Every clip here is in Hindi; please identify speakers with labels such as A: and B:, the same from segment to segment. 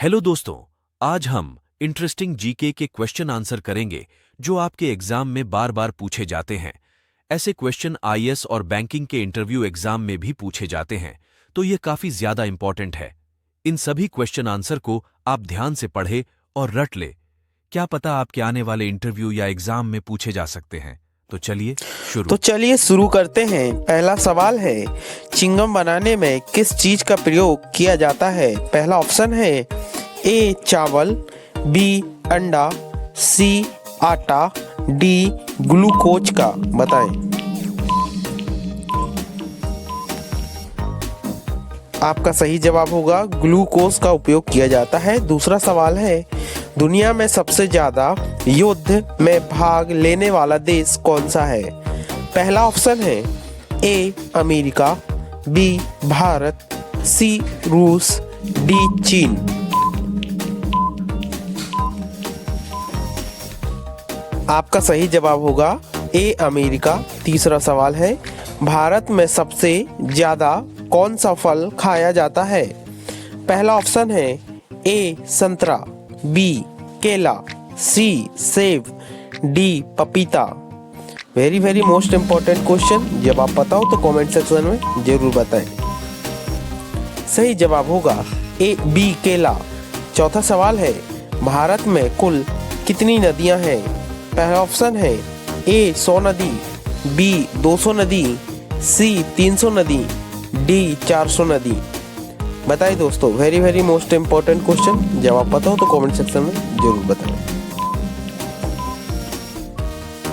A: हेलो दोस्तों, आज हम इंटरेस्टिंग जीके के क्वेश्चन आंसर करेंगे जो आपके एग्जाम में बार बार पूछे जाते हैं। ऐसे क्वेश्चन आईएएस और बैंकिंग के इंटरव्यू एग्जाम में भी पूछे जाते हैं, तो ये काफी ज्यादा इंपॉर्टेंट है। इन सभी क्वेश्चन आंसर को आप ध्यान से पढ़े और रट ले। क्या पता आपके आने वाले इंटरव्यू या एग्जाम में पूछे जा सकते हैं। तो चलिए
B: शुरू करते हैं। पहला सवाल है, चिंगम बनाने में किस चीज का प्रयोग किया जाता है? पहला ऑप्शन है ए चावल, बी अंडा, सी आटा, डी ग्लूकोज का। बताएं। आपका सही जवाब होगा ग्लूकोज का उपयोग किया जाता है। दूसरा सवाल है, दुनिया में सबसे ज्यादा युद्ध में भाग लेने वाला देश कौन सा है? पहला ऑप्शन है ए अमेरिका, बी भारत, सी रूस, डी चीन। आपका सही जवाब होगा ए अमेरिका। तीसरा सवाल है, भारत में सबसे ज्यादा कौन सा फल खाया जाता है? पहला ऑप्शन है ए संतरा, बी केला, सी सेब, डी पपीता। Very most important question. जब आप पता हो तो कमेंट सेक्शन में जरूर बताएं। सही जवाब होगा ए बी केला। चौथा सवाल है, भारत में कुल कितनी नदियां हैं? पहला ऑप्शन है ए 100 नदी, बी 200 नदी, सी 300 नदी, डी 400 नदी। बताइए दोस्तों, वेरी मोस्ट इम्पोर्टेंट क्वेश्चन। जब आप पता हो तो कमेंट सेक्शन में जरूर बताएं।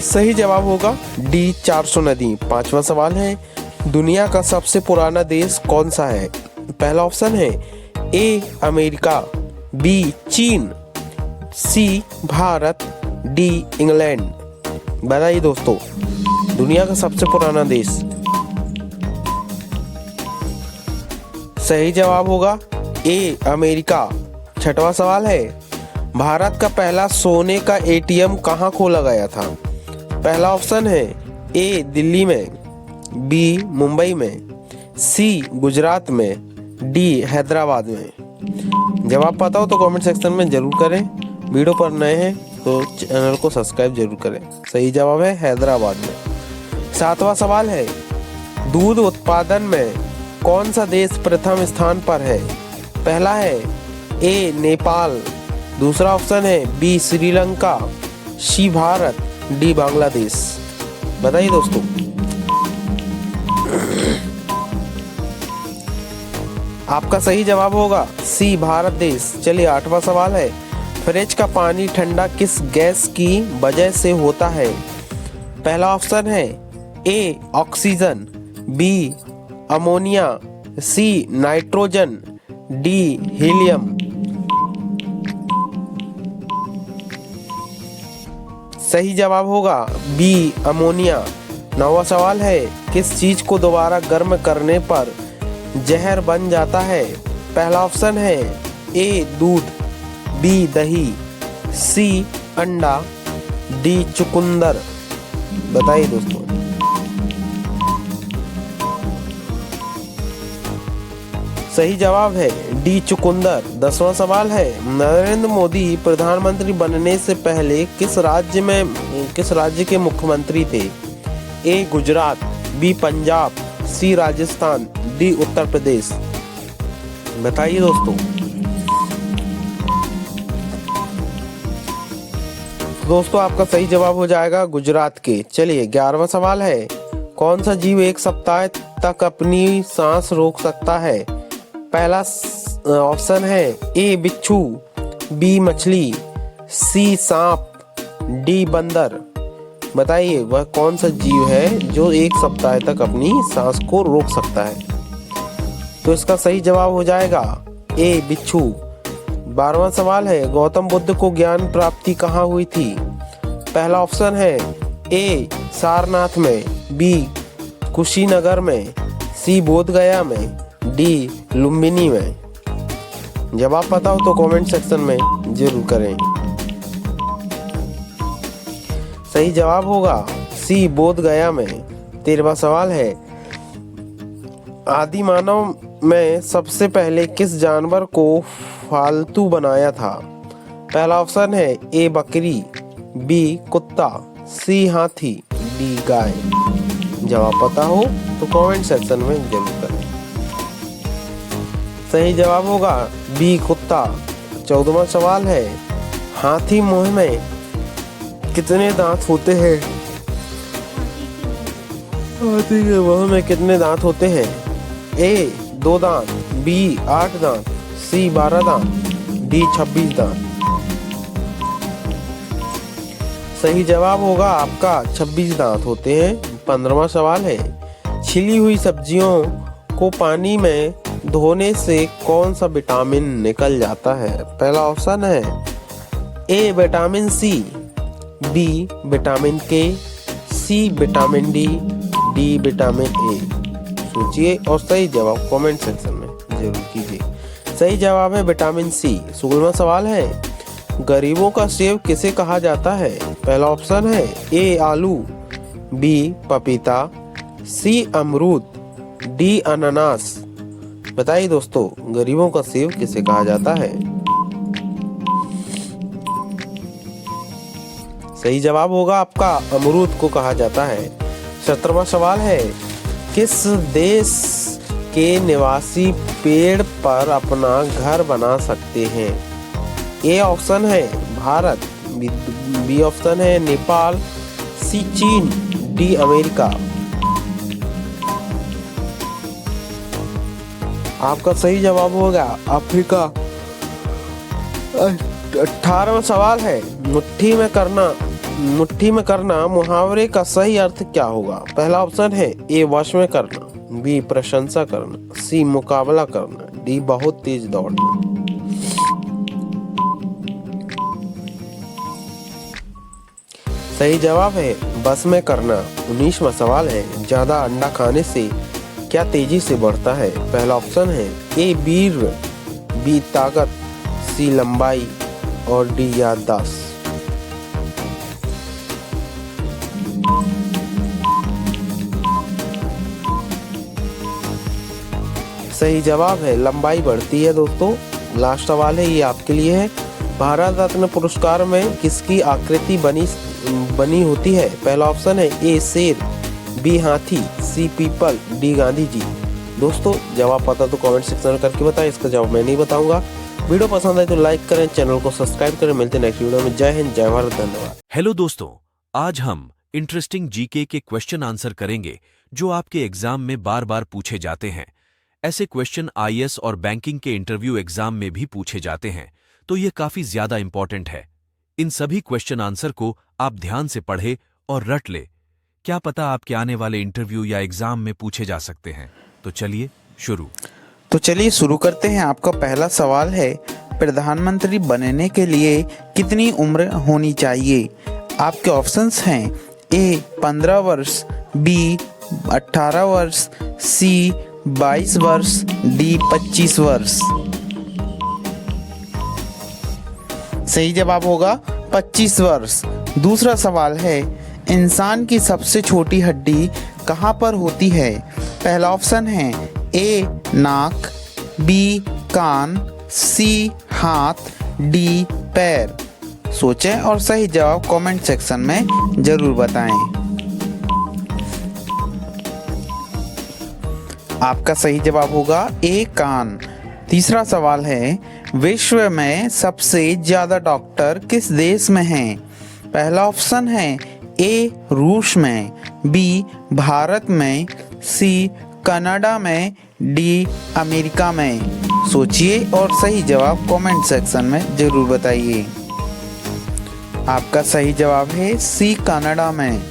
B: सही जवाब होगा डी 400 नदी। पांचवा सवाल है, दुनिया का सबसे पुराना देश कौन सा है? पहला ऑप्शन है ए अमेरिका, बी चीन, सी भारत, डी इंग्लैंड। बताइए दोस्तों, दुनिया का सबसे पुराना देश। सही जवाब होगा ए अमेरिका। छठवां सवाल है, भारत का पहला सोने का एटीएम कहाँ खोला गया था? पहला ऑप्शन है ए दिल्ली में, बी मुंबई में, सी गुजरात में, डी हैदराबाद में। जवाब पता हो तो कमेंट सेक्शन में जरूर करें। वीडियो पर नए हैं तो चैनल को सब्सक्राइब जरूर करें। सही जवाब है हैदराबाद में। सातवां सवाल है, दूध उत्पादन में कौन सा देश प्रथम स्थान पर है? पहला है ए नेपाल, दूसरा ऑप्शन है बी श्रीलंका, सी भारत, डी बांग्लादेश। बताइए दोस्तों। आपका सही जवाब होगा सी भारत देश। चलिए आठवां सवाल है, फ्रिज का पानी ठंडा किस गैस की वजह से होता है? पहला ऑप्शन है A oxygen, B ammonia, C nitrogen, D helium. सही जवाब होगा बी अमोनिया। नौवां सवाल है, किस चीज को दोबारा गर्म करने पर जहर बन जाता है? पहला ऑप्शन है ए दूध, बी दही, सी अंडा, डी चुकंदर। बताइए दोस्तों। सही जवाब है डी चुकंदर। 10वां सवाल है, नरेंद्र मोदी प्रधानमंत्री बनने से पहले किस राज्य के मुख्यमंत्री थे? ए गुजरात, बी पंजाब, सी राजस्थान, डी उत्तर प्रदेश। बताइए दोस्तों आपका सही जवाब हो जाएगा गुजरात के। चलिए 11वां सवाल है, कौन सा जीव एक सप्ताह तक अपनी सांस रोक सकता है? पहला ऑप्शन है ए बिच्छू, बी मछली, सी सांप, डी बंदर। बताइए वह कौन सा जीव है जो एक सप्ताह तक अपनी सांस को रोक सकता है? तो इसका सही जवाब हो जाएगा ए बिच्छू। 12वां सवाल है, गौतम बुद्ध को ज्ञान प्राप्ति कहाँ हुई थी? पहला ऑप्शन है ए सारनाथ में, बी कुशीनगर में, सी बोधगया में, डी लुम्बिनी में। जवाब पता हो तो कमेंट सेक्शन में जरूर करें। सही जवाब होगा सी बोधगया में। 13वां सवाल है, आदि मानव में सबसे पहले किस जानवर को फालतू बनाया था? पहला ऑप्शन है ए बकरी, बी कुत्ता, सी हाथी, डी गाय। जवाब पता हो तो कमेंट सेक्शन में जरूर करें। सही जवाब होगा बी कुत्ता। 14वां सवाल है, हाथी मुंह में कितने दांत होते हैं? हाथी के मुंह में कितने दांत होते हैं? ए 2 दांत, बी 8 दांत, सी 12 दांत, डी 26 दांत। सही जवाब होगा आपका 26 दांत होते हैं। 15वां सवाल है, छिली हुई सब्जियों को पानी में धोने से कौन सा विटामिन निकल जाता है? पहला ऑप्शन है A vitamin C, B vitamin K, C vitamin D, D vitamin A. सोचिए और सही जवाब कमेंट सेक्शन में जरूर कीजिए। सही जवाब है विटामिन सी। 16वां सवाल है, गरीबों का सेब किसे कहा जाता है? पहला ऑप्शन है ए आलू, बी पपीता, सी अमरूद, डी अनानास। बताइए दोस्तों, गरीबों का सेब किसे कहा जाता है? सही जवाब होगा आपका अमरूद को कहा जाता है। 17वां सवाल है, किस देश के निवासी पेड़ पर अपना घर बना सकते हैं? ए ऑप्शन है भारत, बी ऑप्शन है नेपाल, सी चीन, डी अमेरिका। आपका सही जवाब होगा अफ्रीका। 18वां सवाल है, मुट्ठी में करना मुहावरे का सही अर्थ क्या होगा? पहला ऑप्शन है ए वश में करना, बी प्रशंसा करना, सी मुकाबला करना, डी बहुत तेज दौड़ना। सही जवाब है बस में करना। 19वां सवाल है, ज्यादा अंडा खाने से क्या तेजी से बढ़ता है? पहला ऑप्शन है ए वीर, बी ताकत, सी लंबाई और डी याददाश्त। सही जवाब है लंबाई बढ़ती है दोस्तों। लास्ट सवाल है, ये आपके लिए है, भारत रत्न पुरस्कार में किसकी आकृति बनी होती है? पहला ऑप्शन है ए शेर, बी हाथी, see people, D Gandhi ji. दोस्तों जवाब पता तो कमेंट सेक्शन में करके बताएं, इसका जवाब मैं नहीं बताऊंगा। वीडियो पसंद आए तो लाइक करें, चैनल को सब्सक्राइब करें। मिलते हैं नेक्स्ट वीडियो में। जय हिंद, जय भारत, धन्यवाद।
A: हेलो दोस्तों, आज हम इंटरेस्टिंग जीके के क्वेश्चन आंसर करेंगे जो आपके एग्जाम में बार बार पूछे जाते हैं। ऐसे क्वेश्चन आईएएस और बैंकिंग के इंटरव्यू एग्जाम में भी पूछे जाते हैं, तो ये काफी ज्यादा इंपॉर्टेंट है। इन सभी क्वेश्चन आंसर को आप ध्यान से पढ़े और रट ले। क्या पता आपके आने वाले इंटरव्यू या एग्जाम में पूछे जा सकते हैं। तो चलिए शुरू
C: करते हैं। आपका पहला सवाल है, प्रधानमंत्री बनने के लिए कितनी उम्र होनी चाहिए? आपके ऑप्शंस हैं ए 15 वर्ष, बी 18 वर्ष, सी 22 वर्ष, डी 25 वर्ष। सही जवाब होगा 25 वर्ष। दूसरा सवाल है, इंसान की सबसे छोटी हड्डी कहाँ पर होती है? पहला ऑप्शन है ए नाक, बी कान, सी हाथ, डी पैर। सोचें और सही जवाब कमेंट सेक्शन में जरूर बताएं। आपका सही जवाब होगा ए कान। तीसरा सवाल है, विश्व में सबसे ज्यादा डॉक्टर किस देश में हैं? पहला ऑप्शन है ए रूस में, बी भारत में, सी कनाडा में, डी अमेरिका में। सोचिए और सही जवाब कमेंट सेक्शन में जरूर बताइए। आपका सही जवाब है सी कनाडा में।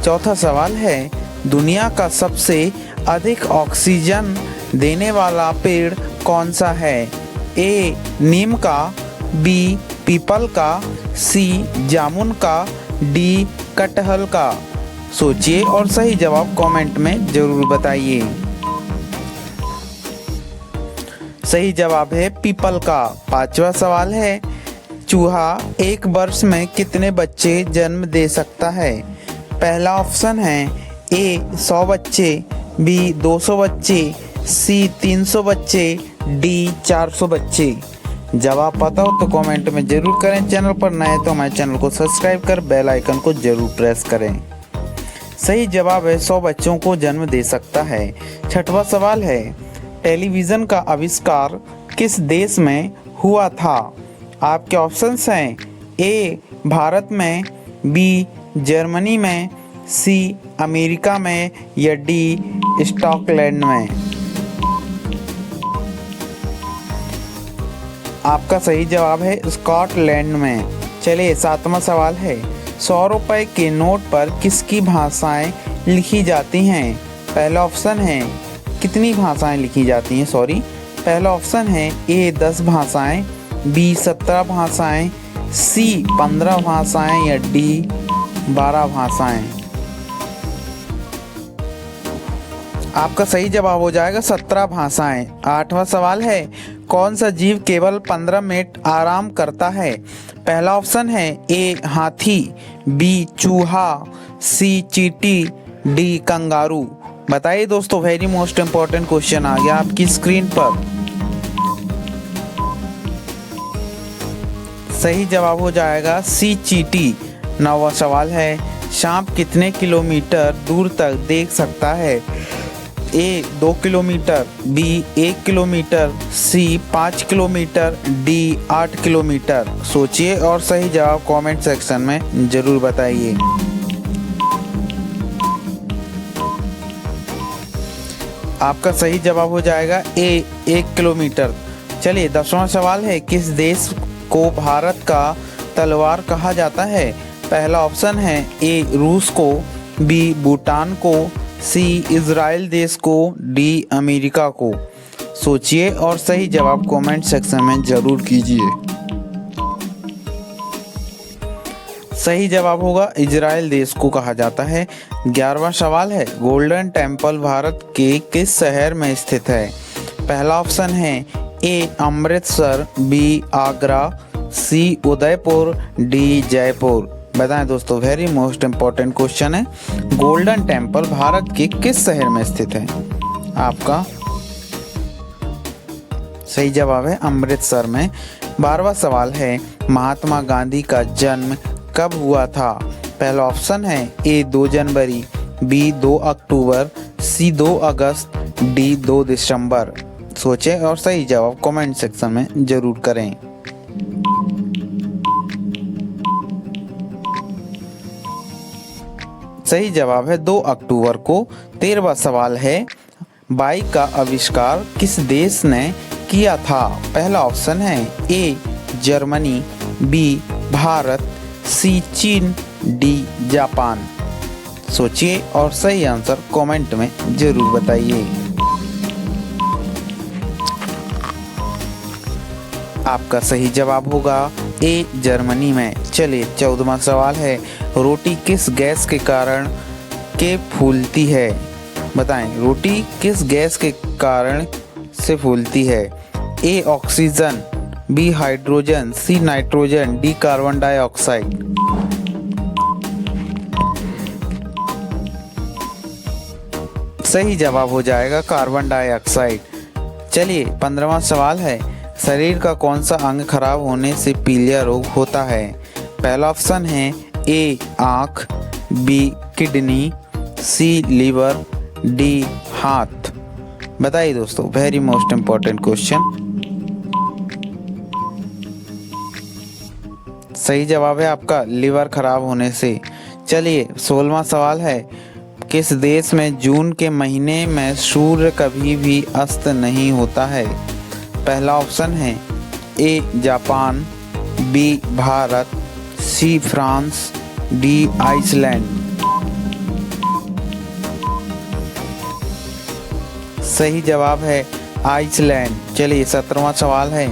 C: चौथा सवाल है, दुनिया का सबसे अधिक ऑक्सीजन देने वाला पेड़ कौन सा है? ए नीम का, बी पीपल का, सी जामुन का, डी कटहल का। सोचिए और सही जवाब कमेंट में जरूर बताइए। सही जवाब है पीपल का। पांचवा सवाल है, चूहा एक वर्ष में कितने बच्चे जन्म दे सकता है? पहला ऑप्शन है ए 100 बच्चे, बी 200 बच्चे, सी 300 बच्चे, डी 400 बच्चे। जवाब पता हो तो कमेंट में जरूर करें। चैनल पर नए तो हमारे चैनल को सब्सक्राइब कर बेल आइकन को जरूर प्रेस करें। सही जवाब है 100 बच्चों को जन्म दे सकता है। छठवां सवाल है टेलीविज़न का आविष्कार किस देश में हुआ था? आपके ऑप्शंस हैं ए भारत में, बी जर्मनी में, सी अमेरिका में या डी स्कॉटलैंड में। आपका सही जवाब है स्कॉटलैंड में। चलिए 7वां सवाल है 100 रुपए के नोट पर किसकी भाषाएं लिखी जाती हैं? पहला ऑप्शन है कितनी भाषाएं लिखी जाती हैं पहला ऑप्शन है ए 10 भाषाएं, बी 17 भाषाएं, सी 15 भाषाएं या डी 12 भाषाएं। आपका सही जवाब हो जाएगा 17 भाषाएं। 8वां सवाल है कौन सा जीव केवल 15 मिनट आराम करता है? पहला ऑप्शन है ए हाथी, बी चूहा, सी चींटी, डी कंगारू। बताइए दोस्तों, वेरी मोस्ट इम्पोर्टेंट क्वेश्चन आ गया आपकी स्क्रीन पर। सही जवाब हो जाएगा सी चींटी। 9वां सवाल है सांप कितने किलोमीटर दूर तक देख सकता है? ए 2 किलोमीटर, बी 1 किलोमीटर, सी 5 किलोमीटर, डी 8 किलोमीटर। सोचिए और सही जवाब कमेंट सेक्शन में जरूर बताइए। आपका सही जवाब हो जाएगा ए 1 किलोमीटर। चलिए 10वां सवाल है किस देश को भारत का तलवार कहा जाता है? पहला ऑप्शन है ए रूस को, बी भूटान को, सी इजराइल देश को, डी अमेरिका को। सोचिए और सही जवाब कमेंट सेक्शन में जरूर कीजिए। सही जवाब होगा इजराइल देश को कहा जाता है। 11वां सवाल है गोल्डन टेम्पल भारत के किस शहर में स्थित है? पहला ऑप्शन है ए अमृतसर, बी आगरा, सी उदयपुर, डी जयपुर। बताएं दोस्तों, वेरी मोस्ट इम्पोर्टेंट क्वेश्चन है गोल्डन टेम्पल भारत के किस शहर में स्थित है? आपका सही जवाब है अमृतसर में। 12वां सवाल है महात्मा गांधी का जन्म कब हुआ था? पहला ऑप्शन है ए 2 जनवरी, बी 2 अक्टूबर, सी 2 अगस्त, डी 2 दिसंबर। सोचें और सही जवाब कमेंट सेक्शन में जरूर करें। सही जवाब है 2 अक्टूबर को। 13वां सवाल है बाइक का आविष्कार किस देश ने किया था? पहला ऑप्शन है ए जर्मनी, बी भारत, सी चीन, डी जापान। सोचिए और सही आंसर कमेंट में जरूर बताइए। आपका सही जवाब होगा ए जर्मनी में। चलिए 14वां सवाल है रोटी किस गैस के कारण के फूलती है? बताएं रोटी किस गैस के कारण से फूलती है? A oxygen, B hydrogen, C nitrogen, D carbon dioxide. सही जवाब हो जाएगा कार्बन डाइऑक्साइड। चलिए 15वां सवाल है शरीर का कौन सा अंग खराब होने से पीलिया रोग होता है? पहला ऑप्शन है ए आँख, B kidney, C liver, D हाथ। बताइए दोस्तों, वेरी मोस्ट इम्पोर्टेंट क्वेश्चन। सही जवाब है आपका लीवर खराब होने से। चलिए 16वां सवाल है किस देश में जून के महीने में सूर्य कभी भी अस्त नहीं होता है? पहला ऑप्शन है A Japan, B Bharat, C France, D Iceland. सही जवाब है आइसलैंड। चलिए 17वां सवाल है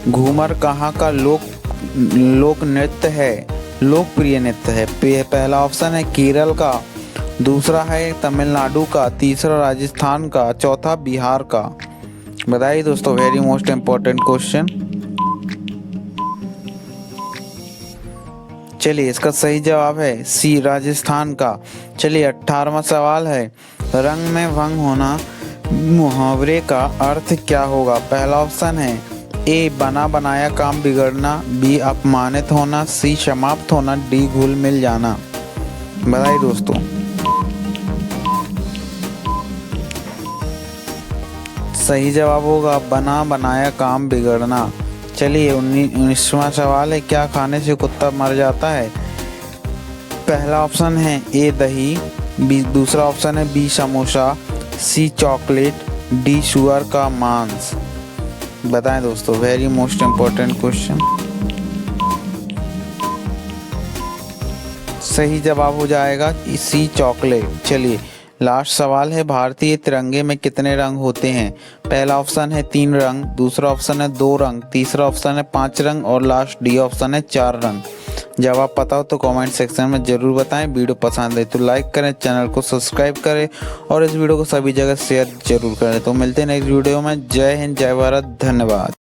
C: घूमर कहाँ का लोक नृत्य है, लोकप्रिय नृत्य है? पहला ऑप्शन है केरल का, दूसरा है तमिलनाडु का, तीसरा राजस्थान का, चौथा बिहार का। बताइए दोस्तों, वेरी मोस्ट इम्पोर्टेंट क्वेश्चन। चलिए इसका सही जवाब है सी राजस्थान का। चलिए 18वां सवाल है रंग में भंग होना मुहावरे का अर्थ क्या होगा? पहला ऑप्शन है ए बना बनाया काम बिगड़ना, बी अपमानित होना, सी समाप्त होना, डी घुल मिल जाना। बताइए दोस्तों। सही जवाब होगा बना बनाया काम बिगड़ना। चलिए 19वां सवाल है, क्या खाने से कुत्ता मर जाता है? पहला ऑप्शन है ए दही, बी दूसरा ऑप्शन है बी समोसा, सी चॉकलेट, डी सुअर का मांस। बताएं दोस्तों, वेरी मोस्ट इम्पोर्टेंट क्वेश्चन। सही जवाब हो जाएगा सी चॉकलेट। चलिए लास्ट सवाल है, भारतीय तिरंगे में कितने रंग होते हैं? पहला ऑप्शन है 3 रंग, दूसरा ऑप्शन है 2 रंग, तीसरा ऑप्शन है 5 रंग और लास्ट डी ऑप्शन है 4 रंग। जवाब पता हो तो कमेंट सेक्शन में ज़रूर बताएं। वीडियो पसंद है तो लाइक करें, चैनल को सब्सक्राइब करें और इस वीडियो को सभी जगह शेयर जरूर करें। तो मिलते हैं नेक्स्ट वीडियो में। जय हिंद, जय भारत, धन्यवाद।